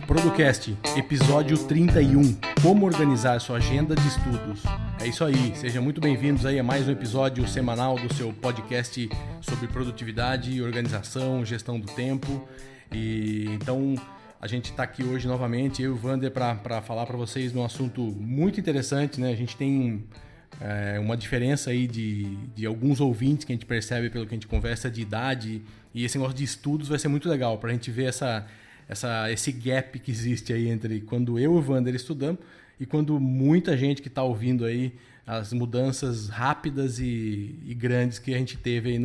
Producast, episódio 31, como organizar sua agenda de estudos. É isso aí, sejam muito bem-vindos aí a mais um episódio semanal do seu podcast sobre produtividade, organização, gestão do tempo. E então a gente está aqui hoje novamente, eu e o Vander, para falar para vocês de um assunto muito interessante, né? A gente tem uma diferença aí de alguns ouvintes que a gente percebe pelo que a gente conversa de idade, e esse negócio de estudos vai ser muito legal para a gente ver esse gap que existe aí entre quando eu e o Vander estudamos e quando muita gente que está ouvindo aí as mudanças rápidas e grandes que a gente teve aí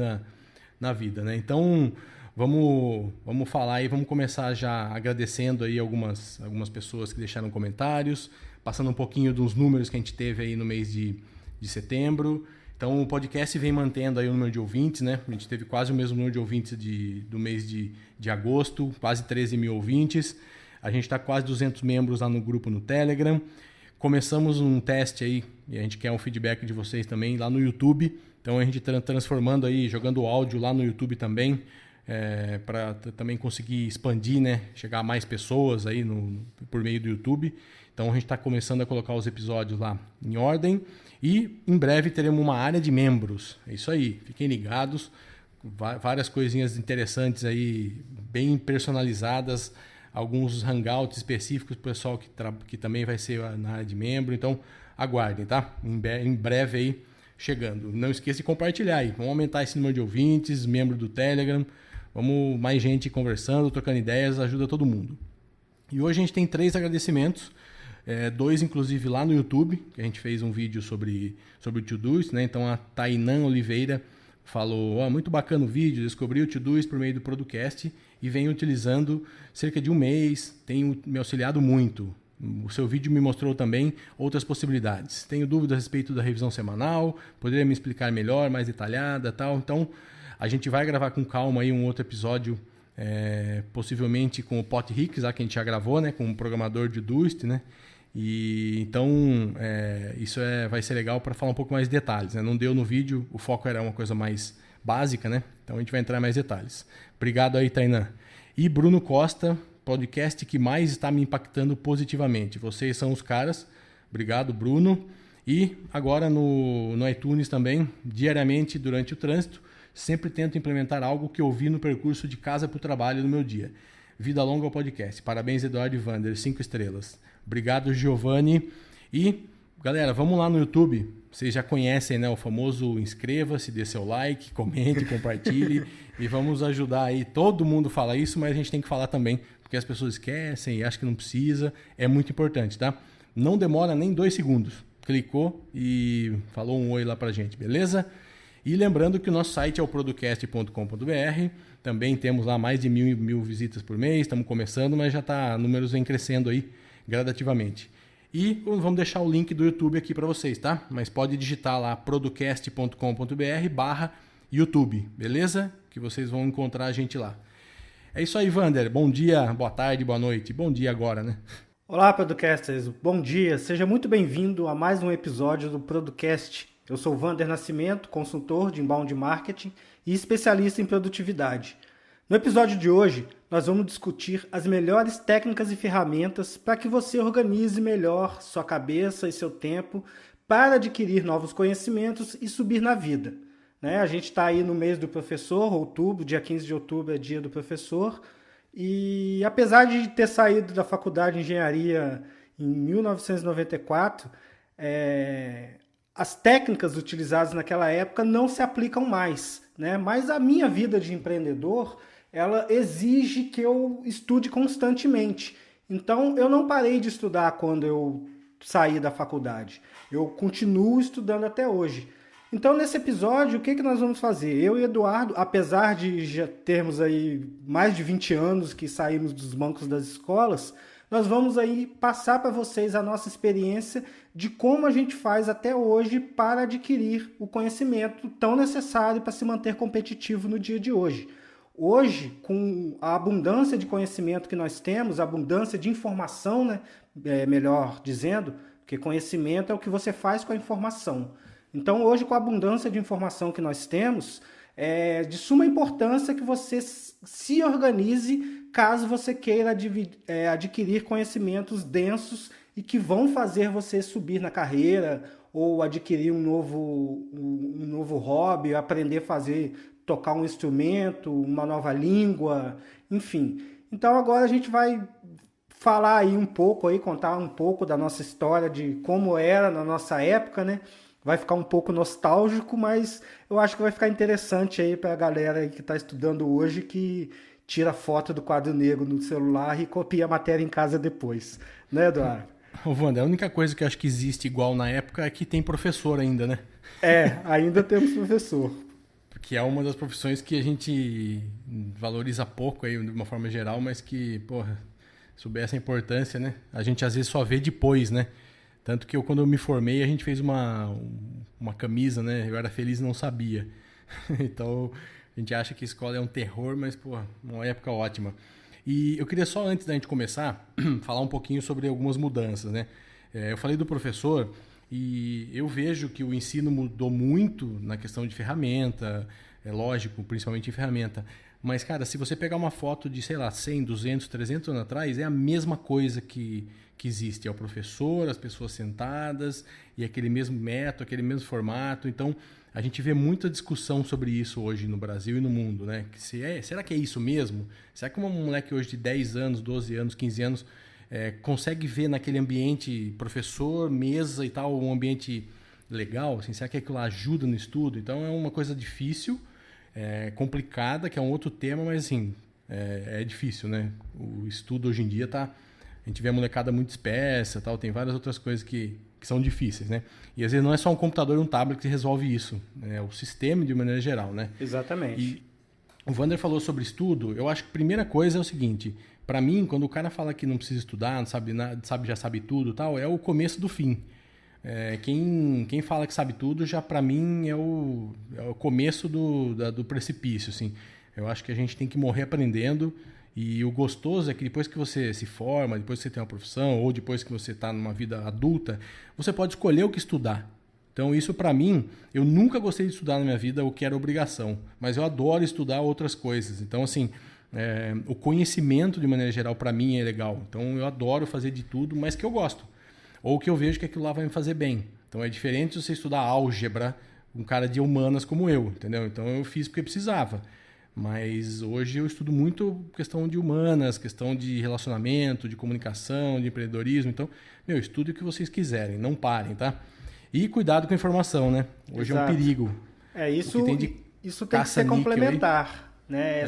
na vida, né? Então, vamos falar aí, vamos começar já agradecendo aí algumas pessoas que deixaram comentários, passando um pouquinho dos números que a gente teve aí no mês de setembro. Então, o podcast vem mantendo aí o número de ouvintes, né? A gente teve quase o mesmo número de ouvintes do mês de agosto, quase 13 mil ouvintes. A gente está quase 200 membros lá no grupo no Telegram. Começamos um teste aí, e a gente quer um feedback de vocês também lá no YouTube. Então, a gente está transformando aí, jogando o áudio lá no YouTube também, para também conseguir expandir, né? Chegar a mais pessoas aí por meio do YouTube. Então, a gente está começando a colocar os episódios lá em ordem. E em breve teremos uma área de membros. É isso aí, fiquem ligados. Várias coisinhas interessantes aí, bem personalizadas. Alguns hangouts específicos para o pessoal que também vai ser na área de membro. Então, aguardem, tá? Em breve aí, chegando. Não esqueça de compartilhar aí. Vamos aumentar esse número de ouvintes, membro do Telegram. Vamos mais gente conversando, trocando ideias, ajuda todo mundo. E hoje a gente tem 3 agradecimentos. 2 inclusive lá no YouTube, que a gente fez um vídeo sobre o Todoist, né? Então a Tainan Oliveira falou, muito bacana o vídeo, descobri o Todoist por meio do Producast e venho utilizando cerca de um mês, tenho me auxiliado muito. O seu vídeo me mostrou também outras possibilidades. Tenho dúvidas a respeito da revisão semanal, poderia me explicar melhor, mais detalhada, tal. Então a gente vai gravar com calma aí um outro episódio, possivelmente com o Pot Hicks, que a gente já gravou, né? Com o programador de Todoist, né? E então isso vai ser legal para falar um pouco mais de detalhes, né? Não deu no vídeo, o foco era uma coisa mais básica, né? Então a gente vai entrar em mais detalhes. Obrigado aí, Tainan. E Bruno Costa, podcast que mais está me impactando positivamente. Vocês são os caras. Obrigado, Bruno. E agora no iTunes também, diariamente durante o trânsito, sempre tento implementar algo que eu vi no percurso de casa para o trabalho no meu dia. Vida longa ao podcast. Parabéns, Eduardo e Vander. 5 estrelas. Obrigado, Giovanni. E, galera, vamos lá no YouTube. Vocês já conhecem, né, o famoso inscreva-se, dê seu like, comente, compartilhe. E vamos ajudar aí. Todo mundo fala isso, mas a gente tem que falar também, porque as pessoas esquecem e acham que não precisa. É muito importante, tá? Não demora nem 2 segundos. Clicou e falou um oi lá pra gente, beleza? E lembrando que o nosso site é o producast.com.br. Também temos lá mais de 1.000 visitas por mês. Estamos começando, mas já números vem crescendo aí gradativamente. E vamos deixar o link do YouTube aqui para vocês, tá? Mas pode digitar lá producast.com.br/YouTube, beleza? Que vocês vão encontrar a gente lá. É isso aí, Vander. Bom dia, boa tarde, boa noite. Bom dia agora, né? Olá, Producasters. Bom dia. Seja muito bem-vindo a mais um episódio do Producast. Eu sou o Vander Nascimento, consultor de inbound marketing e especialista em produtividade. No episódio de hoje, nós vamos discutir as melhores técnicas e ferramentas para que você organize melhor sua cabeça e seu tempo para adquirir novos conhecimentos e subir na vida. A gente está aí no mês do professor, outubro, dia 15 de outubro é dia do professor, e apesar de ter saído da faculdade de engenharia em 1994, as técnicas utilizadas naquela época não se aplicam mais, né? Mas a minha vida de empreendedor, ela exige que eu estude constantemente. Então, eu não parei de estudar quando eu saí da faculdade. Eu continuo estudando até hoje. Então, nesse episódio, o que nós vamos fazer? Eu e Eduardo, apesar de já termos aí mais de 20 anos que saímos dos bancos das escolas, nós vamos aí passar para vocês a nossa experiência de como a gente faz até hoje para adquirir o conhecimento tão necessário para se manter competitivo no dia de hoje. Hoje, com a abundância de conhecimento que nós temos, a abundância de informação, né? Melhor dizendo, porque conhecimento é o que você faz com a informação. Então, hoje, com a abundância de informação que nós temos, é de suma importância que você se organize caso você queira adquirir conhecimentos densos e que vão fazer você subir na carreira ou adquirir um novo hobby, aprender a tocar um instrumento, uma nova língua, enfim. Então agora a gente vai falar aí um pouco, contar um pouco da nossa história, de como era na nossa época, né? Vai ficar um pouco nostálgico, mas eu acho que vai ficar interessante aí para a galera aí que está estudando hoje, que tira foto do quadro negro no celular e copia a matéria em casa depois. Né, Eduardo? Ô, Wander, a única coisa que eu acho que existe igual na época é que tem professor ainda, né? Ainda temos professor. Porque é uma das profissões que a gente valoriza pouco aí, de uma forma geral, mas que, porra, soubesse a importância, né? A gente às vezes só vê depois, né? Tanto que quando eu me formei, a gente fez uma camisa, né? Eu era feliz e não sabia. Então, a gente acha que a escola é um terror, mas, pô, uma época ótima. E eu queria só, antes da gente começar, falar um pouquinho sobre algumas mudanças, né? Eu falei do professor e eu vejo que o ensino mudou muito na questão de ferramenta, é lógico, principalmente em ferramenta. Mas, cara, se você pegar uma foto de, sei lá, 100, 200, 300 anos atrás, é a mesma coisa que existe. É o professor, as pessoas sentadas, e aquele mesmo método, aquele mesmo formato. Então, a gente vê muita discussão sobre isso hoje no Brasil e no mundo, né? Será que é isso mesmo? Será que um moleque hoje de 10 anos, 12 anos, 15 anos consegue ver naquele ambiente professor, mesa e tal, um ambiente legal? Assim, será que aquilo ajuda no estudo? Então, é uma coisa difícil, complicada, que é um outro tema, mas assim, é difícil, né? O estudo hoje em dia tá... A gente vê a molecada muito dispersa, tal, tem várias outras coisas que são difíceis, né? E às vezes não é só um computador e um tablet que resolve isso, é o sistema de maneira geral, né? Exatamente. E o Wander falou sobre estudo, eu acho que a primeira coisa é o seguinte, para mim, quando o cara fala que não precisa estudar, não sabe nada, já sabe tudo, tal, é o começo do fim. Quem fala que sabe tudo, já para mim é o começo do precipício, assim. Eu acho que a gente tem que morrer aprendendo. E o gostoso é que depois que você se forma, depois que você tem uma profissão, ou depois que você está numa vida adulta, você pode escolher o que estudar. Então isso para mim, eu nunca gostei de estudar na minha vida o que era obrigação, mas eu adoro estudar outras coisas. Então assim, o conhecimento de maneira geral para mim é legal. Então eu adoro fazer de tudo, mas que eu gosto. Ou que eu vejo que aquilo lá vai me fazer bem. Então é diferente de você estudar álgebra, um cara de humanas como eu, entendeu? Então eu fiz porque precisava. Mas hoje eu estudo muito questão de humanas, questão de relacionamento, de comunicação, de empreendedorismo. Então, estude o que vocês quiserem, não parem, tá? E cuidado com a informação, né? Hoje Exato. É um perigo. Isso tem que ser complementar, né?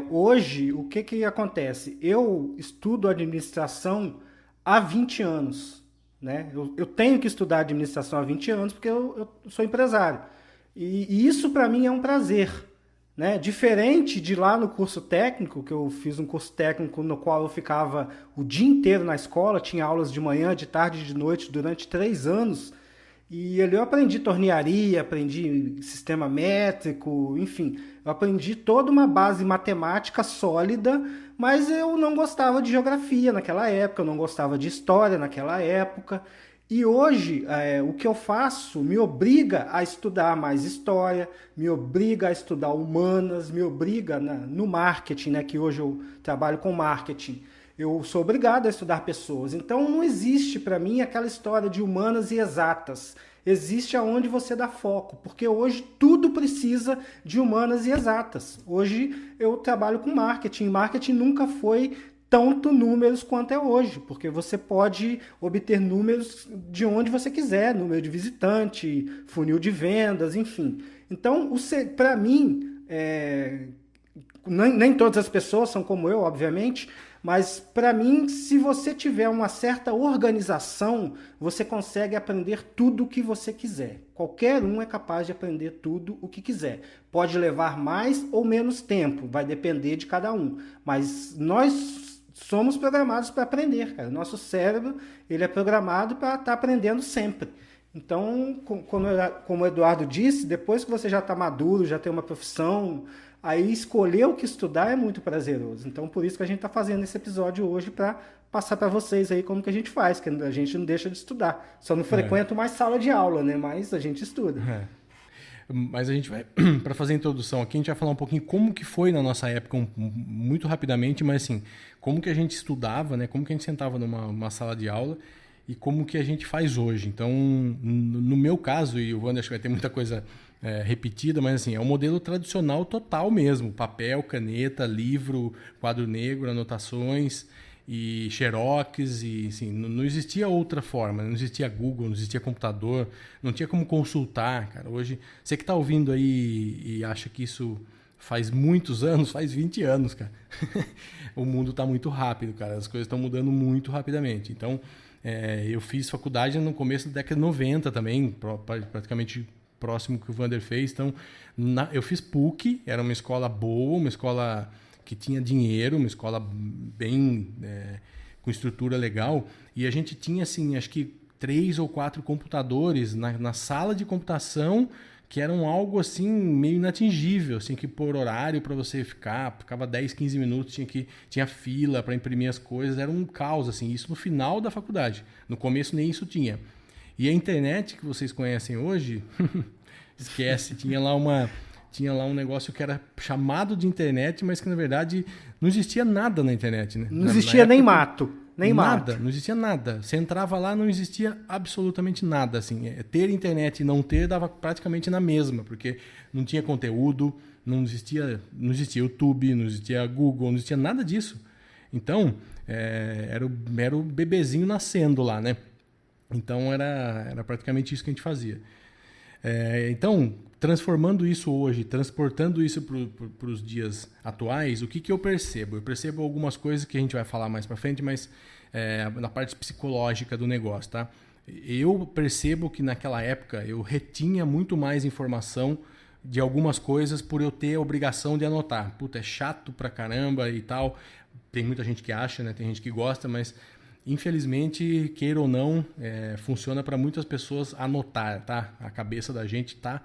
Hoje, o que acontece? Eu estudo administração há 20 anos, né? Eu tenho que estudar administração há 20 anos porque eu sou empresário. E isso para mim é um prazer. Né? Diferente de lá no curso técnico, que eu fiz um curso técnico no qual eu ficava o dia inteiro na escola, tinha aulas de manhã, de tarde e de noite durante 3 anos, e ali eu aprendi tornearia, aprendi sistema métrico, enfim, eu aprendi toda uma base matemática sólida, mas eu não gostava de geografia naquela época, eu não gostava de história naquela época. E hoje, o que eu faço me obriga a estudar mais história, me obriga a estudar humanas, me obriga no marketing, né, que hoje eu trabalho com marketing. Eu sou obrigado a estudar pessoas. Então, não existe para mim aquela história de humanas e exatas. Existe aonde você dá foco, porque hoje tudo precisa de humanas e exatas. Hoje eu trabalho com marketing. Marketing nunca foi tanto números quanto é hoje, porque você pode obter números de onde você quiser, número de visitante, funil de vendas, enfim. Então, para mim, nem todas as pessoas são como eu, obviamente, mas para mim, se você tiver uma certa organização, você consegue aprender tudo o que você quiser. Qualquer um é capaz de aprender tudo o que quiser. Pode levar mais ou menos tempo, vai depender de cada um, mas nós somos programados para aprender, cara. Nosso cérebro, ele é programado para estar aprendendo sempre. Então, como o Eduardo disse, depois que você já está maduro, já tem uma profissão, aí escolher o que estudar é muito prazeroso. Então, por isso que a gente está fazendo esse episódio hoje para passar para vocês aí como que a gente faz, que a gente não deixa de estudar. Só não frequenta mais sala de aula, né? Mas a gente estuda. Mas a gente vai, para fazer a introdução aqui, a gente vai falar um pouquinho como que foi na nossa época, muito rapidamente, mas assim, como que a gente estudava, né? Como que a gente sentava numa sala de aula e como que a gente faz hoje. Então, no meu caso, e o Wander acho que vai ter muita coisa repetida, mas assim, é o modelo tradicional total mesmo, papel, caneta, livro, quadro negro, anotações e xerox, e assim, não existia outra forma, não existia Google, não existia computador, não tinha como consultar, cara. Hoje, você que está ouvindo aí e acha que isso faz muitos anos, faz 20 anos, cara. O mundo está muito rápido, cara, as coisas estão mudando muito rapidamente. Então, eu fiz faculdade no começo da década de 90 também, praticamente próximo que o Wander fez. Então, eu fiz PUC, era uma escola boa, uma escola que tinha dinheiro, uma escola bem com estrutura legal, e a gente tinha assim, acho que 3 ou 4 computadores na sala de computação, que eram algo assim meio inatingível, assim, que por horário para você ficava 10, 15 minutos, tinha fila para imprimir as coisas, era um caos assim, isso no final da faculdade. No começo nem isso tinha. E a internet que vocês conhecem hoje, esquece, tinha lá um negócio que era chamado de internet, mas que na verdade não existia nada na internet, né? Não existia nem mato. Nada, não existia nada. Você entrava lá, não existia absolutamente nada. Assim, ter internet e não ter dava praticamente na mesma, porque não tinha conteúdo, não existia YouTube, não existia Google, não existia nada disso. Então, era o bebezinho nascendo lá, né? Então, era praticamente isso que a gente fazia. Então, transformando isso hoje, transportando isso para os dias atuais, o que eu percebo? Eu percebo algumas coisas que a gente vai falar mais para frente, mas na parte psicológica do negócio, tá? Eu percebo que naquela época eu retinha muito mais informação de algumas coisas por eu ter a obrigação de anotar. Puta, é chato pra caramba e tal. Tem muita gente que acha, né? Tem gente que gosta, mas infelizmente, queira ou não, funciona para muitas pessoas anotar, tá? A cabeça da gente tá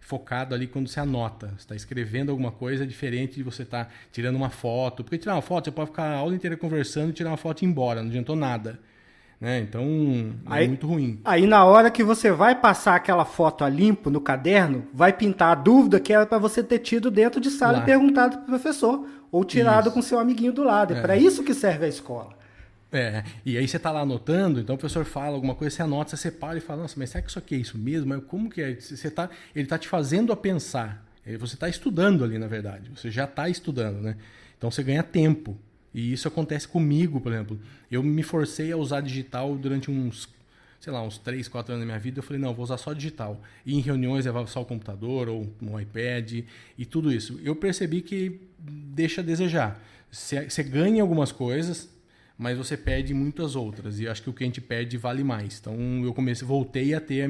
focado ali quando você anota. Você está escrevendo alguma coisa diferente de você estar tirando uma foto. Porque tirar uma foto, você pode ficar a aula inteira conversando e tirar uma foto e ir embora. Não adiantou nada. Né? Então, é muito ruim. Aí, na hora que você vai passar aquela foto a limpo no caderno, vai pintar a dúvida que era para você ter tido dentro de sala e perguntado para o professor. Ou tirado com seu amiguinho do lado. É para isso que serve a escola. E aí você está lá anotando, então o professor fala alguma coisa, você anota, você separa e fala, nossa, mas será que isso aqui é isso mesmo? Mas como que é? Ele está te fazendo a pensar. Você está estudando ali, na verdade. Você já está estudando, né? Então você ganha tempo. E isso acontece comigo, por exemplo. Eu me forcei a usar digital durante uns 3, 4 anos da minha vida. Eu falei, não, vou usar só digital. E em reuniões levava só o computador ou um iPad e tudo isso. Eu percebi que deixa a desejar. Você ganha algumas coisas, mas você perde muitas outras. E eu acho que o que a gente perde vale mais. Então, voltei a ter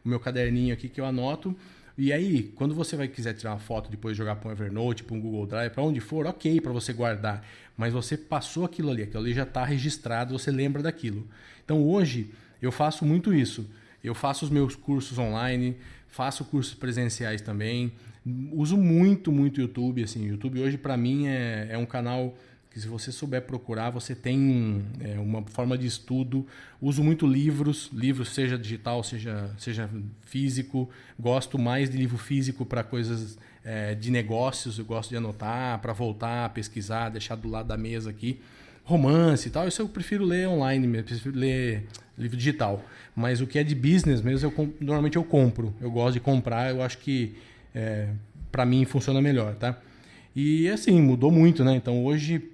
o meu caderninho aqui que eu anoto. E aí, quando você quiser tirar uma foto, depois jogar para um Evernote, para um Google Drive, para onde for, ok, para você guardar. Mas você passou aquilo ali já está registrado, você lembra daquilo. Então, hoje, eu faço muito isso. Eu faço os meus cursos online, faço cursos presenciais também. Uso muito, muito YouTube. Assim, o YouTube hoje, para mim, é um canal que se você souber procurar, você tem uma forma de estudo. Uso muito livros seja digital, seja físico. Gosto mais de livro físico para coisas de negócios, eu gosto de anotar, para voltar a pesquisar, deixar do lado da mesa aqui. Romance e tal, isso eu prefiro ler online, eu prefiro ler livro digital. Mas o que é de business mesmo, normalmente eu compro. Eu gosto de comprar, eu acho que para mim funciona melhor, tá? E assim, mudou muito, né? Então hoje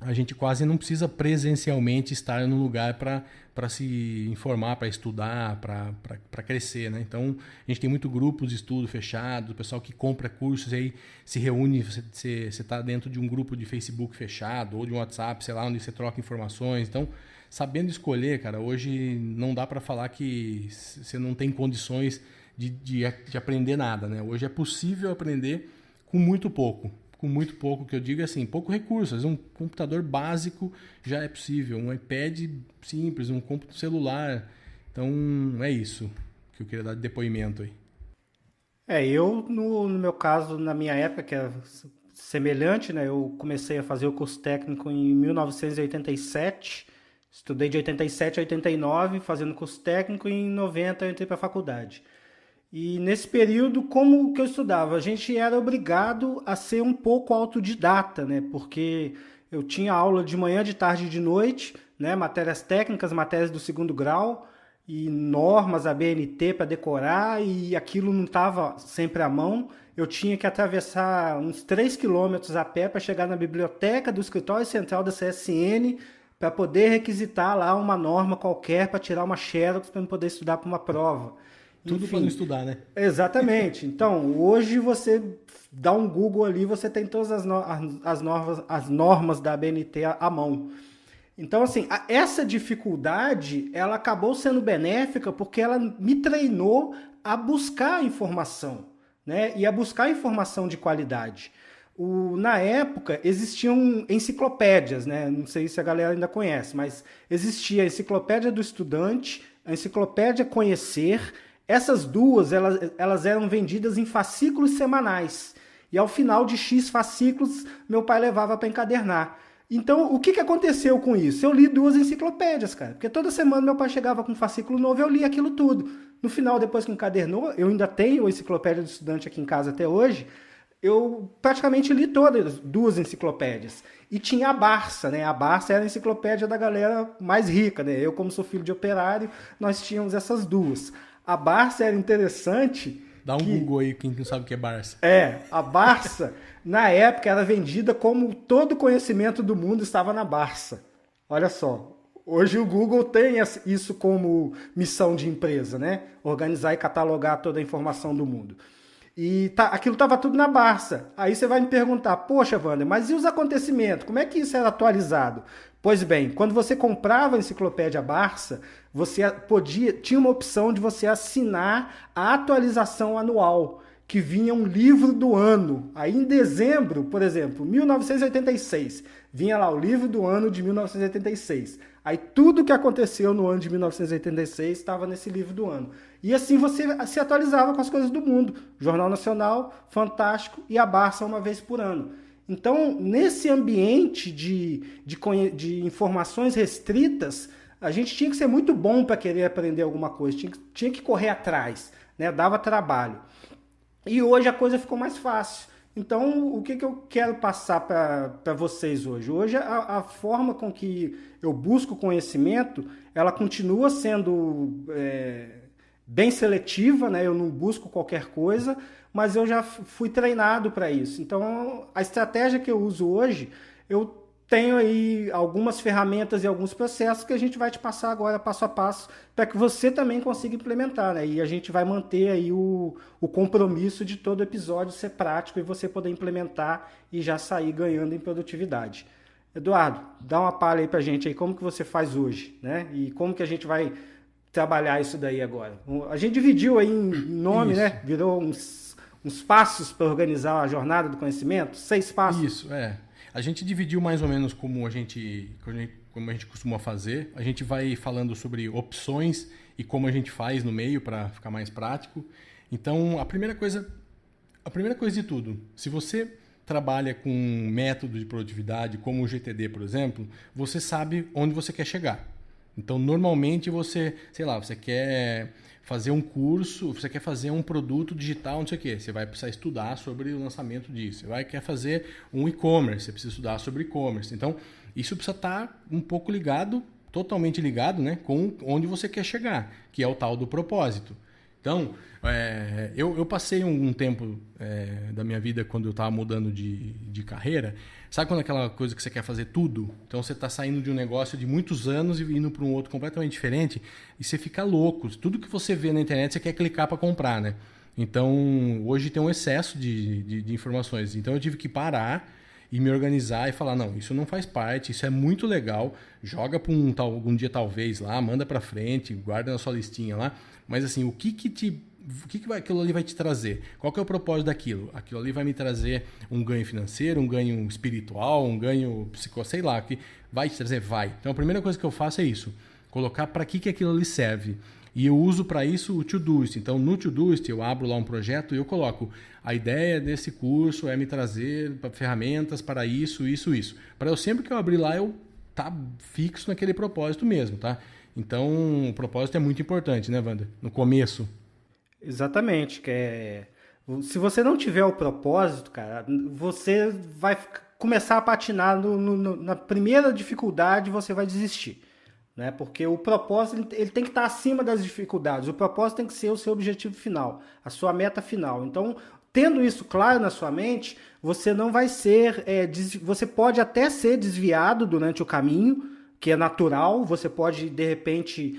a gente quase não precisa presencialmente estar no lugar para se informar, para estudar, para crescer, né? Então, a gente tem muito grupos de estudo fechado, o pessoal que compra cursos aí se reúne, você está dentro de um grupo de Facebook fechado ou de um WhatsApp, sei lá, onde você troca informações. Então, sabendo escolher, cara, hoje não dá para falar que você não tem condições de aprender nada, né? Hoje é possível aprender com muito pouco. Com muito pouco, que eu digo assim, pouco recursos. Um computador básico já é possível, um iPad simples, um computador celular. Então, é isso que eu queria dar de depoimento aí. No meu caso, na minha época, que é semelhante, né? Eu comecei a fazer o curso técnico em 1987, estudei de 87 a 89, fazendo curso técnico, e em 90 eu entrei para a faculdade. E nesse período, como que eu estudava? A gente era obrigado a ser um pouco autodidata, né? Porque eu tinha aula de manhã, de tarde e de noite, né? Matérias técnicas, matérias do segundo grau e normas, a BNT para decorar, e aquilo não estava sempre à mão. Eu tinha que atravessar uns 3 quilômetros a pé para chegar na biblioteca do escritório central da CSN para poder requisitar lá uma norma qualquer para tirar uma xerox para poder estudar para uma prova. Tudo para não Enfim, estudar, né? exatamente. Então, hoje você dá um Google ali, você tem todas as normas da ABNT à mão. Então, assim, essa dificuldade, ela acabou sendo benéfica porque ela me treinou a buscar informação, né? E a buscar informação de qualidade. Na época, existiam enciclopédias, né? Não sei se a galera ainda conhece, mas existia a Enciclopédia do Estudante, a Enciclopédia Conhecer. Essas duas, elas eram vendidas em fascículos semanais. E ao final de X fascículos, meu pai levava para encadernar. Então, o que aconteceu com isso? Eu li 2 enciclopédias, cara. Porque toda semana meu pai chegava com um fascículo novo e eu li aquilo tudo. No final, depois que encadernou, eu ainda tenho a Enciclopédia do Estudante aqui em casa até hoje, eu praticamente li todas 2 enciclopédias. E tinha a Barça, né? A Barça era a enciclopédia da galera mais rica, né? Eu, como sou filho de operário, nós tínhamos essas 2. A Barça era interessante. Dá um Google aí, quem não sabe o que é Barça. A Barça, na época, era vendida como todo conhecimento do mundo estava na Barça. Olha só, hoje o Google tem isso como missão de empresa, né? Organizar e catalogar toda a informação do mundo. E aquilo estava tudo na Barça. Aí você vai me perguntar, poxa, Wander, mas e os acontecimentos? Como é que isso era atualizado? Pois bem, quando você comprava a enciclopédia Barça, você tinha uma opção de você assinar a atualização anual, que vinha um livro do ano. Aí em dezembro, por exemplo, 1986, vinha lá o livro do ano de 1986. Aí tudo que aconteceu no ano de 1986 estava nesse livro do ano. E assim você se atualizava com as coisas do mundo. Jornal Nacional, Fantástico e a Barça uma vez por ano. Então, nesse ambiente de informações restritas, a gente tinha que ser muito bom para querer aprender alguma coisa, tinha que correr atrás, né? Dava trabalho. E hoje a coisa ficou mais fácil. Então, o que eu quero passar para vocês hoje? Hoje, a forma com que eu busco conhecimento, ela continua sendo bem seletiva, né? Eu não busco qualquer coisa, mas eu já fui treinado para isso. Então, a estratégia que eu uso hoje, eu tenho aí algumas ferramentas e alguns processos que a gente vai te passar agora passo a passo para que você também consiga implementar, né? E a gente vai manter aí o compromisso de todo episódio ser prático e você poder implementar e já sair ganhando em produtividade. Eduardo, dá uma palha aí para a gente aí, como que você faz hoje, né? E como que a gente vai trabalhar isso daí agora. A gente dividiu aí em nome, né? Virou uns passos para organizar a jornada do conhecimento, 6 passos. Isso, A gente dividiu mais ou menos como a gente costuma fazer. A gente vai falando sobre opções e como a gente faz no meio para ficar mais prático. Então, a primeira coisa de tudo, se você trabalha com um método de produtividade como o GTD, por exemplo, você sabe onde você quer chegar. Então, normalmente você quer fazer um curso, você quer fazer um produto digital, não sei o quê. Você vai precisar estudar sobre o lançamento disso. Você quer fazer um e-commerce, você precisa estudar sobre e-commerce. Então, isso precisa estar um pouco ligado, totalmente ligado, né, com onde você quer chegar, que é o tal do propósito. Então, eu passei um tempo da minha vida quando eu estava mudando de carreira. Sabe quando aquela coisa que você quer fazer tudo? Então você está saindo de um negócio de muitos anos e indo para um outro completamente diferente e você fica louco. Tudo que você vê na internet você quer clicar para comprar, né? Então hoje tem um excesso de informações. Então eu tive que parar e me organizar e falar, não, isso não faz parte, isso é muito legal, joga para algum dia talvez lá, manda para frente, guarda na sua listinha lá. Mas assim, o que aquilo ali vai te trazer? Qual que é o propósito daquilo? Aquilo ali vai me trazer um ganho financeiro, um ganho espiritual, um ganho sei lá, que vai te trazer? Vai. Então a primeira coisa que eu faço é isso, colocar para que aquilo ali serve. E eu uso para isso o Todoist. Então, no Todoist, eu abro lá um projeto e eu coloco a ideia desse curso é me trazer ferramentas para isso, isso, isso. Para eu sempre que eu abrir lá, eu tá fixo naquele propósito mesmo, tá? Então, o propósito é muito importante, né, Wander? No começo. Exatamente. Se você não tiver o propósito, cara, você vai começar a patinar na primeira dificuldade, você vai desistir. Né? Porque o propósito ele tem que estar acima das dificuldades. O propósito tem que ser o seu objetivo final, a sua meta final. Então, tendo isso claro na sua mente, você não vai ser... você pode até ser desviado durante o caminho, que é natural. Você pode, de repente,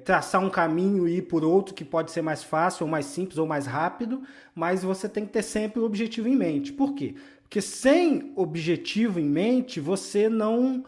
traçar um caminho e ir por outro que pode ser mais fácil, ou mais simples, ou mais rápido, mas você tem que ter sempre o objetivo em mente. Por quê? Porque sem objetivo em mente, você não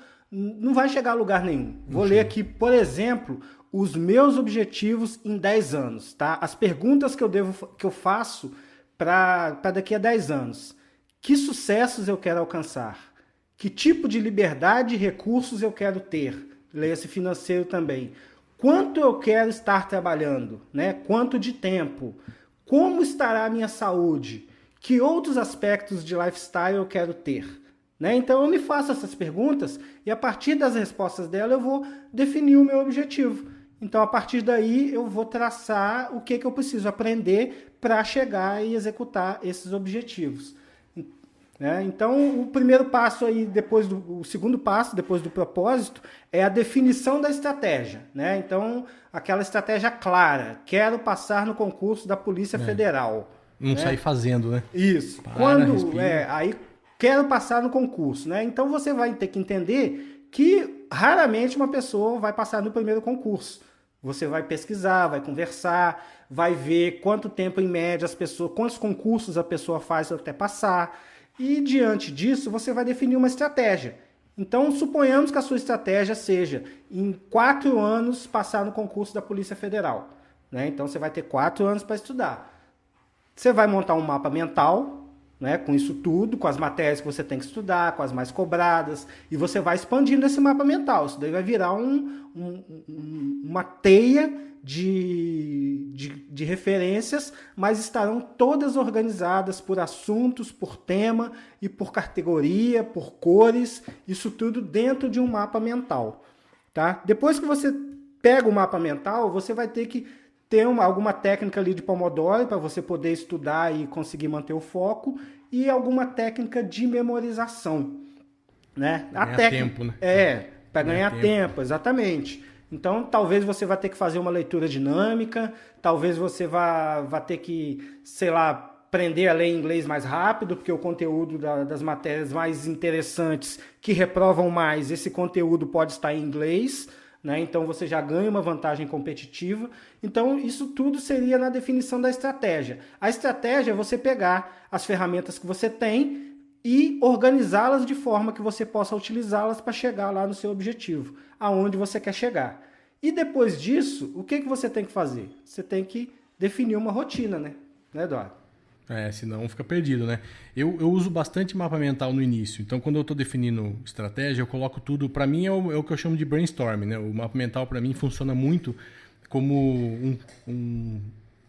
vai chegar a lugar nenhum. Vou ler aqui, por exemplo, os meus objetivos em 10 anos. Tá? As perguntas que eu faço para daqui a 10 anos. Que sucessos eu quero alcançar? Que tipo de liberdade e recursos eu quero ter? Leia-se financeiro também. Quanto eu quero estar trabalhando? Né? Quanto de tempo? Como estará a minha saúde? Que outros aspectos de lifestyle eu quero ter? Né? Então eu me faço essas perguntas e a partir das respostas dela eu vou definir o meu objetivo. Então a partir daí eu vou traçar o que eu preciso aprender para chegar e executar esses objetivos. Né? Então o primeiro passo aí, o segundo passo, depois do propósito, é a definição da estratégia. Né? Então aquela estratégia clara, quero passar no concurso da Polícia Federal. Não sair fazendo, né? Isso. Aí quero passar no concurso, né? Então você vai ter que entender que raramente uma pessoa vai passar no primeiro concurso. Você vai pesquisar, vai conversar, vai ver quanto tempo em média quantos concursos a pessoa faz até passar. E diante disso, você vai definir uma estratégia. Então, suponhamos que a sua estratégia seja, em 4 anos, passar no concurso da Polícia Federal. Né? Então, você vai ter 4 anos para estudar. Você vai montar um mapa mental, né, com isso tudo, com as matérias que você tem que estudar, com as mais cobradas, e você vai expandindo esse mapa mental. Isso daí vai virar uma teia de referências, mas estarão todas organizadas por assuntos, por tema e por categoria, por cores, isso tudo dentro de um mapa mental. Tá? Depois que você pega o mapa mental, você vai ter que ter alguma técnica ali de Pomodoro para você poder estudar e conseguir manter o foco e alguma técnica de memorização. Né? Tempo, né? Para ganhar tempo, exatamente. Então, talvez você vá ter que fazer uma leitura dinâmica, talvez você vá ter que, sei lá, aprender a ler inglês mais rápido, porque o conteúdo das matérias mais interessantes que reprovam mais, esse conteúdo pode estar em inglês, né? Então você já ganha uma vantagem competitiva. Então isso tudo seria na definição da estratégia. A estratégia é você pegar as ferramentas que você tem e organizá-las de forma que você possa utilizá-las para chegar lá no seu objetivo, aonde você quer chegar. E depois disso, o que você tem que fazer? Você tem que definir uma rotina, né, Eduardo? Senão fica perdido, né? Eu uso bastante mapa mental no início. Então, quando eu estou definindo estratégia, eu coloco tudo... Para mim, é o que eu chamo de brainstorm, né? O mapa mental, para mim, funciona muito como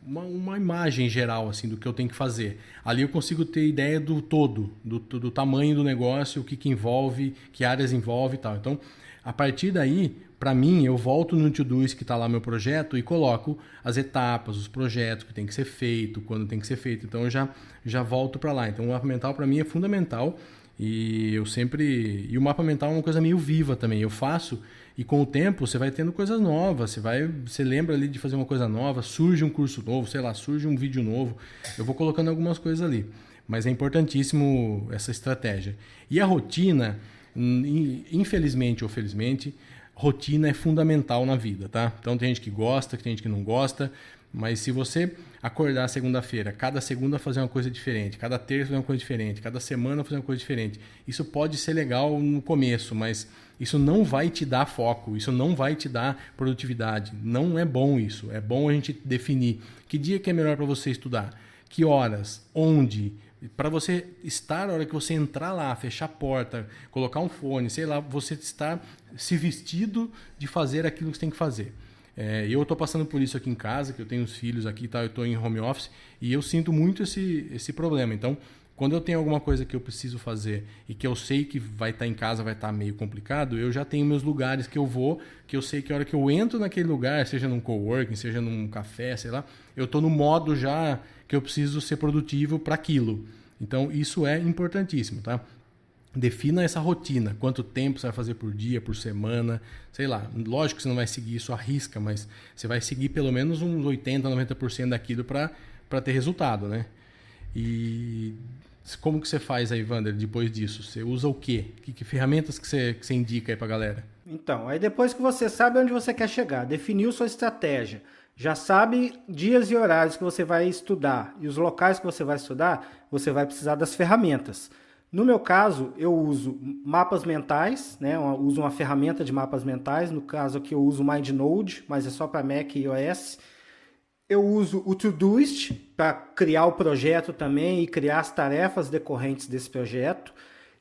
uma imagem geral, assim, do que eu tenho que fazer. Ali eu consigo ter ideia do todo, do tamanho do negócio, o que envolve, que áreas envolve e tal. Então, a partir daí... Para mim, eu volto no Todoist que está lá meu projeto e coloco as etapas, os projetos que tem que ser feito, quando tem que ser feito. Então, eu já volto para lá. Então, o mapa mental para mim é fundamental e E o mapa mental é uma coisa meio viva também. Eu faço e com o tempo você vai tendo coisas novas. Você lembra ali de fazer uma coisa nova, surge um curso novo, sei lá, surge um vídeo novo. Eu vou colocando algumas coisas ali. Mas é importantíssimo essa estratégia. E a rotina, infelizmente ou felizmente... Rotina é fundamental na vida, tá? Então tem gente que gosta, tem gente que não gosta, mas se você acordar segunda-feira, cada segunda fazer uma coisa diferente, cada terça fazer uma coisa diferente, cada semana fazer uma coisa diferente, isso pode ser legal no começo, mas isso não vai te dar foco, isso não vai te dar produtividade, não é bom isso. É bom a gente definir que dia que é melhor para você estudar, que horas, onde... Para você estar, na hora que você entrar lá, fechar a porta, colocar um fone, sei lá, você estar se vestido de fazer aquilo que você tem que fazer. Eu estou passando por isso aqui em casa, que eu tenho os filhos aqui, tá? Eu estou em home office e eu sinto muito esse problema. Então, quando eu tenho alguma coisa que eu preciso fazer e que eu sei que vai estar em casa, vai estar meio complicado, eu já tenho meus lugares que eu vou, que eu sei que a hora que eu entro naquele lugar, seja num coworking, seja num café, sei lá, eu estou no modo já que eu preciso ser produtivo para aquilo. Então, isso é importantíssimo, tá? Defina essa rotina, quanto tempo você vai fazer por dia, por semana, sei lá. Lógico que você não vai seguir isso à risca, mas você vai seguir pelo menos uns 80%, 90% daquilo para ter resultado, né? E como que você faz aí, Wander, depois disso? Você usa o quê? Que ferramentas que você indica aí para a galera? Então, aí depois que você sabe onde você quer chegar, definiu sua estratégia, já sabe dias e horários que você vai estudar e os locais que você vai estudar, você vai precisar das ferramentas. No meu caso, eu uso mapas mentais, né? Eu uso uma ferramenta de mapas mentais. No caso aqui eu uso o MindNode, mas é só para Mac e iOS. Eu uso o Todoist para criar o projeto também e criar as tarefas decorrentes desse projeto.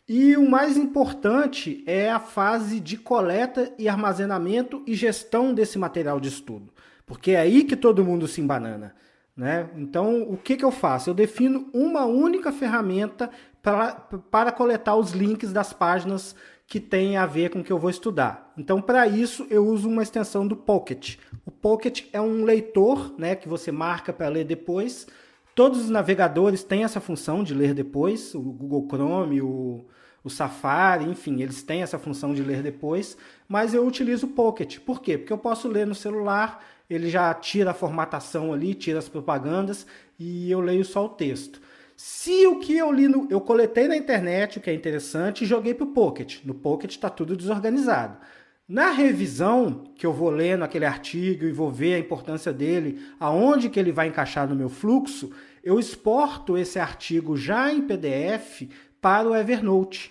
E o mais importante é a fase de coleta e armazenamento e gestão desse material de estudo, porque é aí que todo mundo se embanana, né? Então, o que eu faço? Eu defino uma única ferramenta para coletar os links das páginas que tem a ver com o que eu vou estudar. Então, para isso, eu uso uma extensão do Pocket. O Pocket é um leitor, né, que você marca para ler depois. Todos os navegadores têm essa função de ler depois. O Google Chrome, o Safari, enfim, eles têm essa função de ler depois. Mas eu utilizo o Pocket. Por quê? Porque eu posso ler no celular, ele já tira a formatação ali, tira as propagandas e eu leio só o texto. Se o que eu li, eu coletei na internet, o que é interessante, e joguei para o Pocket. No Pocket está tudo desorganizado. Na revisão, que eu vou lendo aquele artigo e vou ver a importância dele, aonde que ele vai encaixar no meu fluxo, eu exporto esse artigo já em PDF para o Evernote.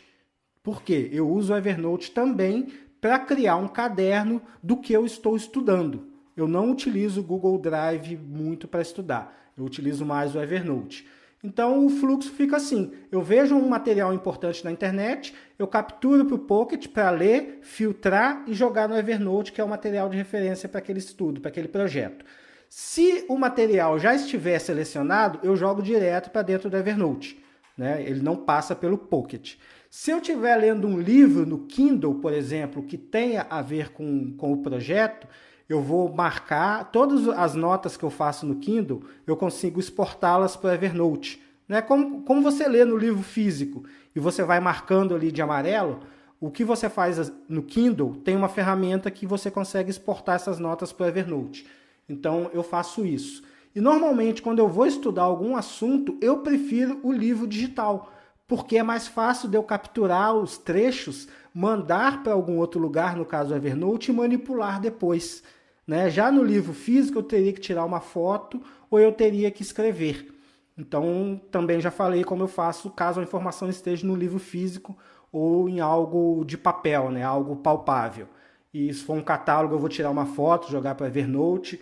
Por quê? Eu uso o Evernote também para criar um caderno do que eu estou estudando. Eu não utilizo o Google Drive muito para estudar. Eu utilizo mais o Evernote. Então o fluxo fica assim, eu vejo um material importante na internet, eu capturo para o Pocket para ler, filtrar e jogar no Evernote, que é o material de referência para aquele estudo, para aquele projeto. Se o material já estiver selecionado, eu jogo direto para dentro do Evernote, né? Ele não passa pelo Pocket. Se eu estiver lendo um livro no Kindle, por exemplo, que tenha a ver com o projeto, eu vou marcar todas as notas que eu faço no Kindle, eu consigo exportá-las para o Evernote. Né? Como você lê no livro físico e você vai marcando ali de amarelo, o que você faz no Kindle tem uma ferramenta que você consegue exportar essas notas para o Evernote. Então eu faço isso. E normalmente quando eu vou estudar algum assunto, eu prefiro o livro digital, porque é mais fácil de eu capturar os trechos, mandar para algum outro lugar, no caso o Evernote, e manipular depois. Né? Já no livro físico eu teria que tirar uma foto ou eu teria que escrever. Então também já falei como eu faço caso a informação esteja no livro físico ou em algo de papel, né? Algo palpável. E se for um catálogo eu vou tirar uma foto, jogar para Evernote.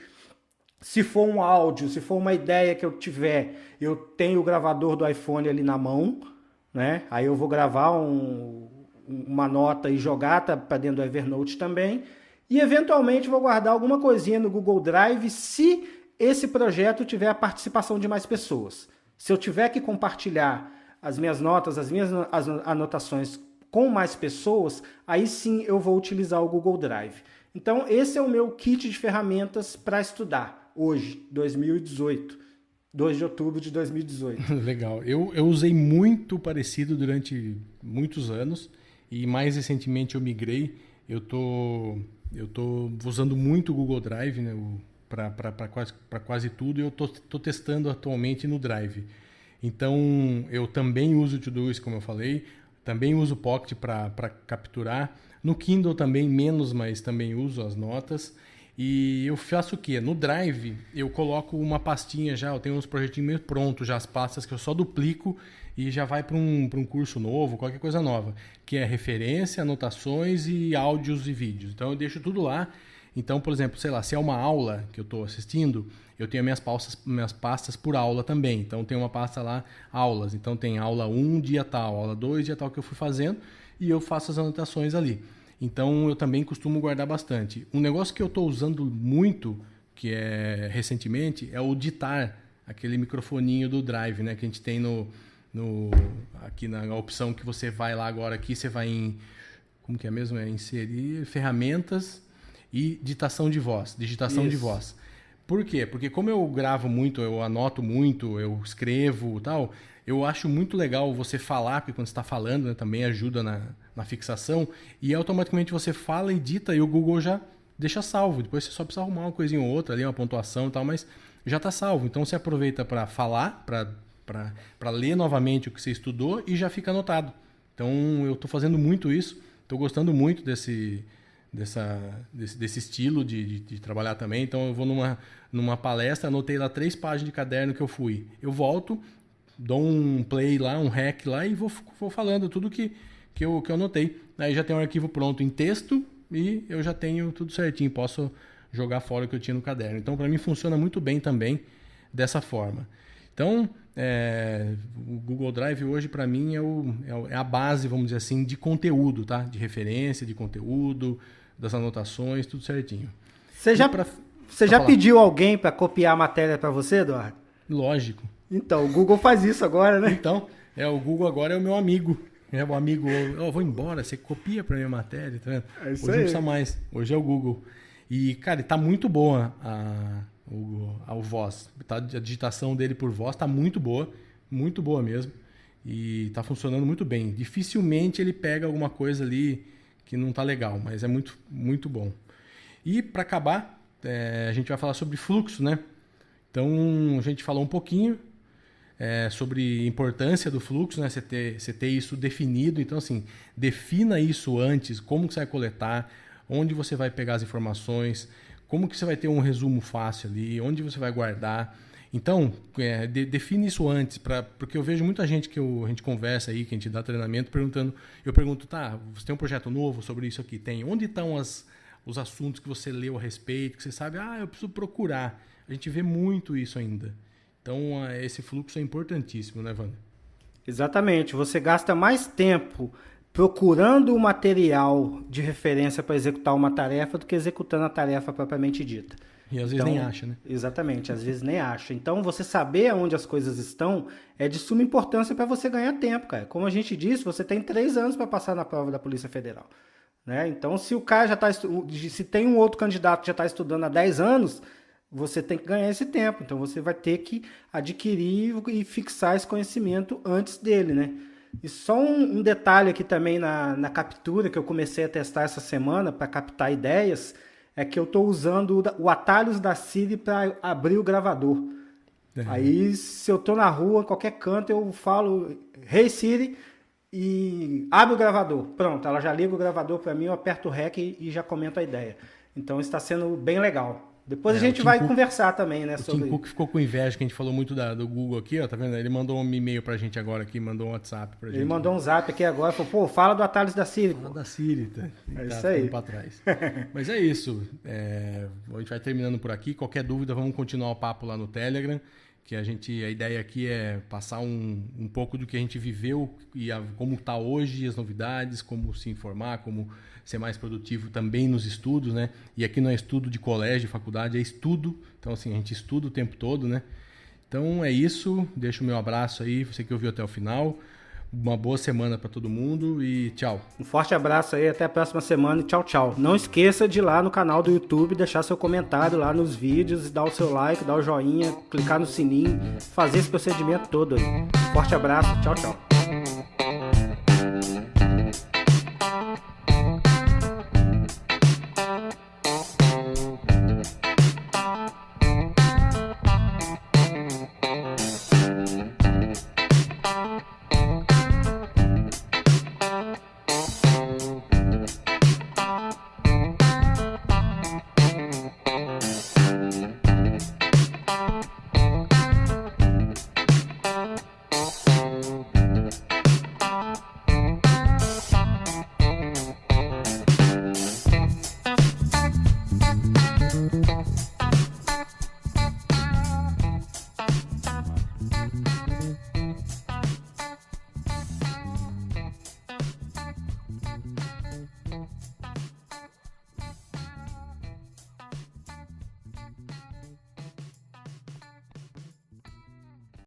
Se for um áudio, se for uma ideia que eu tiver, eu tenho o gravador do iPhone ali na mão, né? Aí eu vou gravar uma nota e jogar para dentro do Evernote também. E eventualmente vou guardar alguma coisinha no Google Drive se esse projeto tiver a participação de mais pessoas. Se eu tiver que compartilhar as minhas notas, as minhas anotações com mais pessoas, aí sim eu vou utilizar o Google Drive. Então esse é o meu kit de ferramentas para estudar hoje, 2018. 2 de outubro de 2018. Legal. Eu usei muito parecido durante muitos anos e mais recentemente eu migrei. Eu tô usando muito o Google Drive, né, para quase tudo, e eu tô testando atualmente no Drive. Então, eu também uso o Todoist, como eu falei, também uso o Pocket para capturar. No Kindle também, menos, mas também uso as notas. E eu faço o quê? No Drive, eu coloco uma pastinha já, eu tenho uns projetinhos meio prontos, já as pastas que eu só duplico e já vai para um curso novo, qualquer coisa nova, que é referência, anotações e áudios e vídeos. Então eu deixo tudo lá. Então, por exemplo, sei lá, se é uma aula que eu estou assistindo, eu tenho minhas pastas por aula também. Então tem uma pasta lá, aulas. Então tem aula 1, dia tal, aula 2, dia tal que eu fui fazendo e eu faço as anotações ali. Então, eu também costumo guardar bastante. Um negócio que eu estou usando muito, que é recentemente, é o ditar, aquele microfoninho do Drive, né? Que a gente tem aqui na opção que você vai lá agora, aqui você vai em... Como que é mesmo? É inserir ferramentas e digitação de voz. De voz. Por quê? Porque como eu gravo muito, eu anoto muito, eu escrevo e tal, eu acho muito legal você falar, porque quando você está falando, né, também ajuda na fixação, e automaticamente você fala, edita e o Google já deixa salvo. Depois você só precisa arrumar uma coisinha ou outra ali, uma pontuação e tal, mas já está salvo. Então você aproveita para falar, para ler novamente o que você estudou e já fica anotado. Então eu estou fazendo muito isso, estou gostando muito desse estilo de trabalhar também. Então eu vou numa palestra, anotei lá 3 páginas de caderno que eu fui. Eu volto, dou um play lá, um rec lá e vou falando tudo que eu anotei. Aí já tem um arquivo pronto em texto e eu já tenho tudo certinho. Posso jogar fora o que eu tinha no caderno. Então para mim funciona muito bem também dessa forma. Então o Google Drive hoje para mim é a base, vamos dizer assim, de conteúdo, tá? De referência, de conteúdo, das anotações, tudo certinho. Você já pediu alguém para copiar a matéria para você, Eduardo? Lógico. Então, o Google faz isso agora, né? Então, o Google agora é o meu amigo. É o amigo, vou embora, você copia para minha matéria, tá vendo? É isso hoje aí. Não precisa mais, hoje é o Google. E, cara, tá muito boa a voz. A digitação dele por voz tá muito boa mesmo. E tá funcionando muito bem. Dificilmente ele pega alguma coisa ali que não tá legal, mas é muito, muito bom. E para acabar, a gente vai falar sobre fluxo, né? Então, a gente falou um pouquinho sobre a importância do fluxo, né? Você ter isso definido. Então, assim, defina isso antes, como que você vai coletar, onde você vai pegar as informações, como que você vai ter um resumo fácil ali, onde você vai guardar. Então, define isso antes, porque eu vejo muita gente a gente conversa aí, que a gente dá treinamento, eu pergunto, tá, você tem um projeto novo sobre isso aqui? Tem. Onde estão os assuntos que você leu a respeito, que você sabe, eu preciso procurar. A gente vê muito isso ainda. Então, esse fluxo é importantíssimo, né, Wander? Exatamente. Você gasta mais tempo procurando o material de referência para executar uma tarefa do que executando a tarefa propriamente dita. E às vezes nem acha, né? Exatamente, às vezes nem acha. Então, você saber onde as coisas estão é de suma importância para você ganhar tempo, cara. Como a gente disse, você tem 3 anos para passar na prova da Polícia Federal, né? Então, se o cara já está... Se tem um outro candidato que já está estudando há 10 anos, você tem que ganhar esse tempo. Então, você vai ter que adquirir e fixar esse conhecimento antes dele, né? E só um detalhe aqui também na captura que eu comecei a testar essa semana para captar ideias, é que eu estou usando o atalhos da Siri para abrir o gravador. Aí, se eu estou na rua, em qualquer canto, eu falo, Hey Siri, e abre o gravador. Pronto, ela já liga o gravador para mim, eu aperto o REC e já comento a ideia. Então, está sendo bem legal. Depois a gente vai conversar também, né? O Tim Cook ficou com inveja, que a gente falou muito do Google aqui, ó, tá vendo? Ele mandou um e-mail pra gente agora aqui, mandou um WhatsApp pra gente. Ele mandou um zap aqui agora, falou, fala do atalhos da Siri. Fala da Siri, tá? É isso aí. Pra trás. Mas é isso. A gente vai terminando por aqui. Qualquer dúvida, vamos continuar o papo lá no Telegram, que a ideia aqui é passar um pouco do que a gente viveu e como está hoje, as novidades, como se informar, como ser mais produtivo também nos estudos, né? E aqui não é estudo de colégio, faculdade, é estudo. Então, assim, a gente estuda o tempo todo, né? Então, é isso. Deixo o meu abraço aí, você que ouviu até o final. Uma boa semana para todo mundo e tchau. Um forte abraço aí, até a próxima semana e tchau, tchau. Não esqueça de ir lá no canal do YouTube, deixar seu comentário lá nos vídeos, dar o seu like, dar o joinha, clicar no sininho, fazer esse procedimento todo aí. Um forte abraço, tchau, tchau.